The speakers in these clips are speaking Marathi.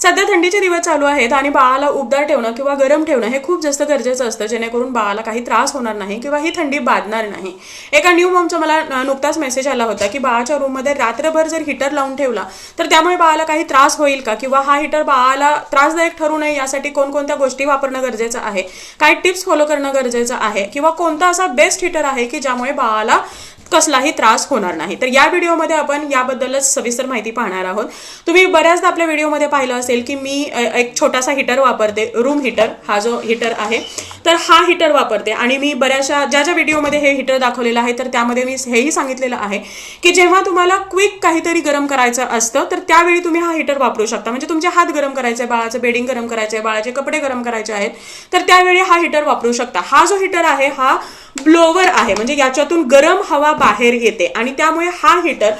सध्या थंडीचे दिवस चालू आहेत आणि बाळाला उबदार ठेवणं किंवा गरम ठेवणं हे खूप जास्त गरजेचं असतं, जेणेकरून बाळाला काही त्रास होणार नाही किंवा ही थंडी बाधणार नाही. एका न्यू मॉमचा मला नुकताच मेसेज आला होता की बाळाच्या रूममध्ये रात्रभर जर हीटर लावून ठेवला तर त्यामुळे बाळाला काही त्रास होईल का, किंवा हा हीटर बाळाला त्रासदायक ठरू नये यासाठी कोणकोणत्या गोष्टी वापरणं गरजेचं आहे, काय टिप्स फॉलो करणं गरजेचं आहे, किंवा कोणता असा बेस्ट हीटर आहे की ज्यामुळे बाळाला कसलाही त्रास होणार नाही. तर या व्हिडिओमध्ये आपण याबद्दलच सविस्तर माहिती पाहणार आहोत. तुम्ही बऱ्याचदा आपल्या व्हिडिओमध्ये पाहिलं असेल की मी एक छोटासा हीटर वापरते, रूम हीटर. हा जो हीटर आहे तर हा हीटर वापरते आणि मी बऱ्याचशा ज्या व्हिडिओमध्ये हे हीटर दाखवलेलं आहे तर त्यामध्ये मी हेही सांगितलेलं आहे की जेव्हा तुम्हाला क्विक काहीतरी गरम करायचं असतं तर त्यावेळी तुम्ही हा हीटर वापरू शकता. म्हणजे तुमचे हात गरम करायचे, बाळाचं बेडिंग गरम करायचे, बाळाचे कपडे गरम करायचे आहेत तर त्यावेळी हा हीटर वापरू शकता. हा जो हीटर आहे हा ब्लोवर आहे, म्हणजे याच्यातून गरम हवा बाहेर येते आणि त्यामुळे हा हीटर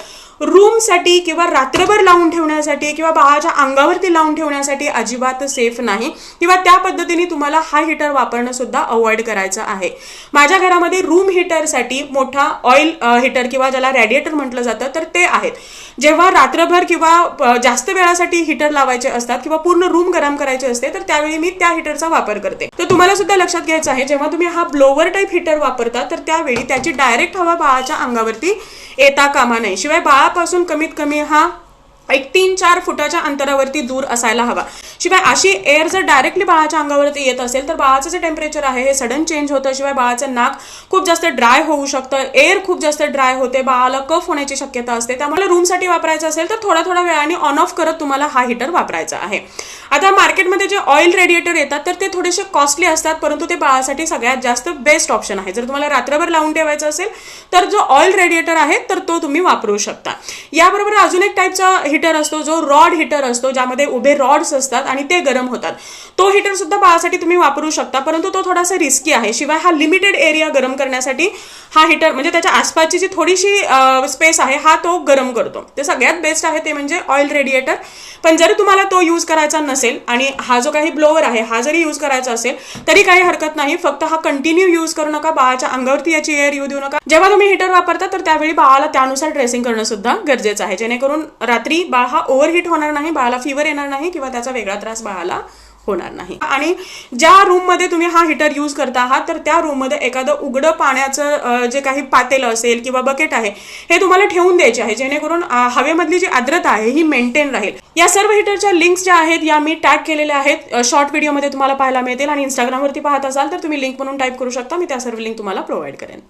रूमसाठी किंवा रात्रभर लावून ठेवण्यासाठी किंवा बाळाच्या अंगावरती लावून ठेवण्यासाठी अजिबात सेफ नाही, किंवा त्या पद्धतीने तुम्हाला हा हीटर वापरणं सुद्धा अवॉइड करायचं आहे. माझ्या घरामध्ये रूम हीटरसाठी मोठा ऑइल हीटर किंवा ज्याला रॅडिएटर म्हटलं जातं तर ते आहेत. जेव्हा रात्रभर किंवा जास्त वेळासाठी हीटर लावायचे असतात किंवा पूर्ण रूम गरम करायचे असते तर त्यावेळी मी त्या हीटरचा वापर करते. तर तुम्हाला सुद्धा लक्षात घ्यायचं आहे, जेव्हा तुम्ही हा ब्लोवर टाईप हीटर वापरता तर त्यावेळी त्याची डायरेक्ट हवा बाळाच्या अंगावरती येता कामा नये. शिवाय बाळापासून कमीत कमी हा एक 3-4 फुटाच्या अंतरावरती दूर असायला हवा. शिवाय अशी एअर जर डायरेक्टली बाळाच्या अंगावरती येत असेल तर बाळाचं जे टेम्परेचर आहे हे सडन चेंज होतं. शिवाय बाळाचं नाक खूप जास्त ड्राय होऊ शकतं, एअर खूप जास्त ड्राय होते, बाळाला कफ होण्याची शक्यता असते. त्यामुळे रूमसाठी वापरायचं असेल तर थोड्या वेळाने ऑन ऑफ करत तुम्हाला हा हीटर वापरायचा आहे. आता मार्केटमध्ये जे ऑइल रेडिएटर येतात तर ते थोडेसे कॉस्टली असतात, परंतु ते बाळासाठी सगळ्यात जास्त बेस्ट ऑप्शन आहे. जर तुम्हाला रात्रभर लावून ठेवायचं असेल तर जो ऑइल रेडिएटर आहे तर तो तुम्ही वापरू शकता. याबरोबर अजून एक टाईपचा हीटर असतो जो रॉड हीटर असतो, ज्यामध्ये उभे रॉड्स असतात आणि ते गरम होतात. तो हीटर सुद्धा बाळासाठी तुम्ही वापरू शकता, परंतु तो थोडासा रिस्की आहे. शिवाय हा लिमिटेड एरिया गरम करण्यासाठी हा हीटर म्हणजे त्याच्या आसपासची जी थोडीशी स्पेस आहे हा तो गरम करतो. ते सगळ्यात बेस्ट आहे ते म्हणजे ऑइल रेडिएटर. पण जरी तुम्हाला तो यूज करायचा नसेल आणि हा जो काही ब्लोवर आहे हा जरी यूज करायचा असेल तरी काही हरकत नाही. फक्त हा कंटिन्यू यूज करू नका, बाळाच्या अंगावरती याची एअर येऊ देऊ नका. जेव्हा तुम्ही हीटर वापरता तर त्यावेळी बाळाला त्यानुसार ड्रेसिंग करणं सुद्धा गरजेचं आहे, जेणेकरून रात्री बाळ हा ओव्हरहीट होणार नाही, बाळाला फीवर येणार नाही किंवा त्याचा वेगळा त्रास बाळाला होणार नाही. आणि ज्या रूम मध्ये तुम्ही हा हीटर यूज करता आहात तर त्या रूम मध्ये एखादं उघडं पाण्याचं जे काही पातेलं असेल किंवा बकेट आहे हे तुम्हाला ठेवून द्यायचे आहे, जेणेकरून हवेमधली जी आर्द्रता आहे ही मेंटेन राहील. या सर्व हीटरच्या लिंक्स ज्या आहेत या मी टॅग केलेल्या आहेत, शॉर्ट व्हिडिओमध्ये तुम्हाला पाहायला मिळतील. आणि इंस्टाग्रामवरती पाहत असाल तर तुम्ही लिंक म्हणून टाईप करू शकता, मी त्या सर्व लिंक तुम्हाला प्रोव्हाइड करेन.